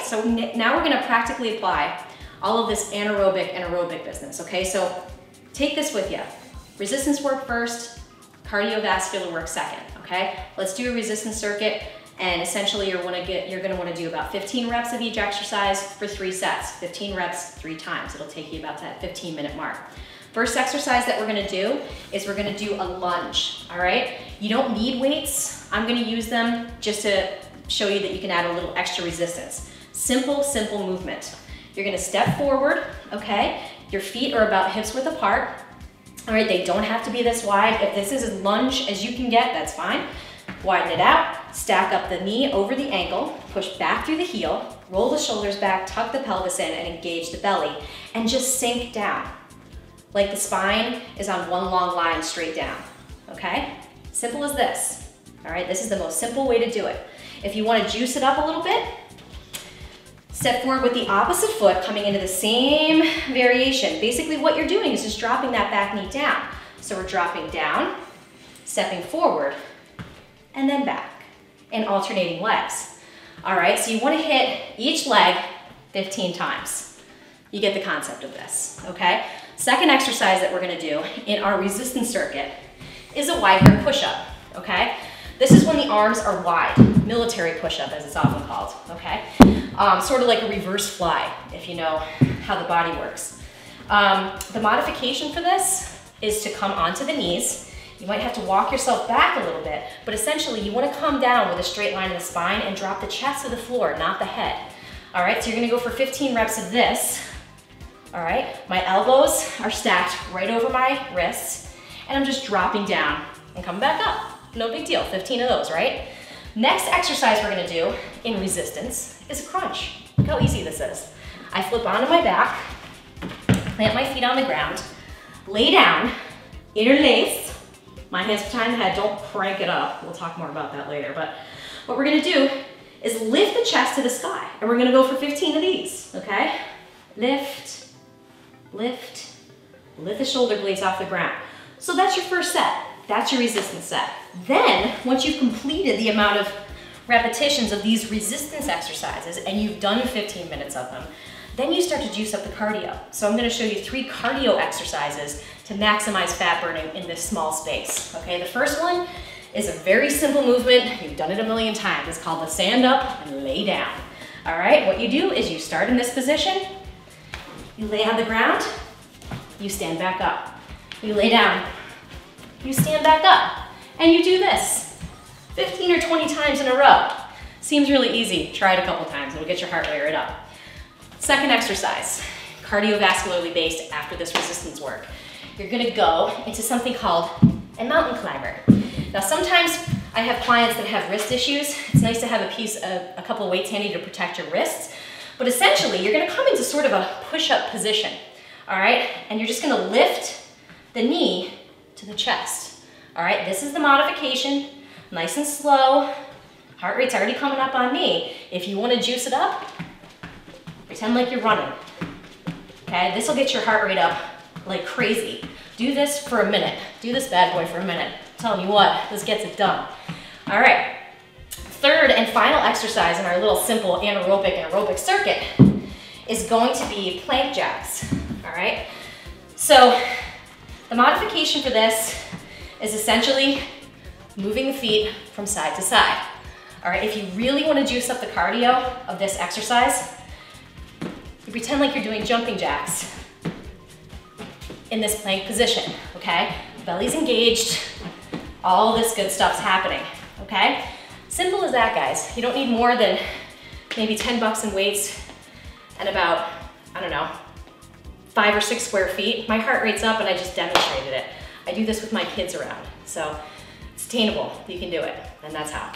So now we're gonna practically apply all of this anaerobic and aerobic business, okay? So take this with you. Resistance work first, cardiovascular work second, okay? Let's do a resistance circuit, and essentially you're gonna wanna do about 15 reps of each exercise for 3 sets, 15 reps 3 times. It'll take you about that 15-minute mark. First exercise that we're gonna do is we're gonna do a lunge, all right? You don't need weights. I'm gonna use them just to show you that you can add a little extra resistance. Simple, simple movement. You're gonna step forward, okay? Your feet are about hips width apart. All right, they don't have to be this wide. If this is as lunge as you can get, that's fine. Widen it out, stack up the knee over the ankle, push back through the heel, roll the shoulders back, tuck the pelvis in, and engage the belly, and just sink down. Like the spine is on one long line straight down, okay? Simple as this, all right? This is the most simple way to do it. If you wanna juice it up a little bit, step forward with the opposite foot coming into the same variation. Basically what you're doing is just dropping that back knee down. So we're dropping down, stepping forward, and then back, and alternating legs. All right, so you wanna hit each leg 15 times. You get the concept of this, okay? Second exercise that we're gonna do in our resistance circuit is a wide grip push-up, okay? This is when the arms are wide, military push-up as it's often called, okay? Sort of like a reverse fly, if you know how the body works. The modification for this is to come onto the knees. You might have to walk yourself back a little bit, but essentially you wanna come down with a straight line in the spine and drop the chest to the floor, not the head. All right, so you're gonna go for 15 reps of this. All right, my elbows are stacked right over my wrists, and I'm just dropping down and coming back up. No big deal, 15 of those, right? Next exercise we're gonna do in resistance is a crunch. Look how easy this is. I flip onto my back, plant my feet on the ground, lay down, interlace, my hands behind the head, don't crank it up. We'll talk more about that later, but what we're gonna do is lift the chest to the sky, and we're gonna go for 15 of these, okay? Lift, lift, lift the shoulder blades off the ground. So that's your first set. That's your resistance set. Then, once you've completed the amount of repetitions of these resistance exercises, and you've done 15 minutes of them, then you start to juice up the cardio. So I'm gonna show you 3 cardio exercises to maximize fat burning in this small space, okay? The first one is a very simple movement. You've done it a million times. It's called the stand up and lay down. All right, what you do is you start in this position, you lay on the ground, you stand back up. You lay down, you stand back up, and you do this 15 or 20 times in a row. Seems really easy. Try it a couple times. It'll get your heart rate right up. Second exercise, cardiovascularly based after this resistance work. You're gonna go into something called a mountain climber. Now sometimes I have clients that have wrist issues. It's nice to have a couple of weights handy to protect your wrists. But essentially, you're gonna come into sort of a push-up position, all right? And you're just gonna lift the knee to the chest, all right? This is the modification, nice and slow. Heart rate's already coming up on me. If you wanna juice it up, pretend like you're running, okay? This will get your heart rate up like crazy. Do this for a minute. Do this bad boy for a minute. I'm telling you what, this gets it done. All right. Third and final exercise in our little simple anaerobic and aerobic circuit is going to be plank jacks, all right? So the modification for this is essentially moving the feet from side to side. All right, if you really want to juice up the cardio of this exercise, you pretend like you're doing jumping jacks in this plank position, okay? Belly's engaged, all this good stuff's happening, okay? Simple as that, guys. You don't need more than maybe 10 bucks in weights and about, I don't know, 5 or 6 square feet. My heart rate's up and I just demonstrated it. I do this with my kids around, so it's attainable. You can do it, and that's how.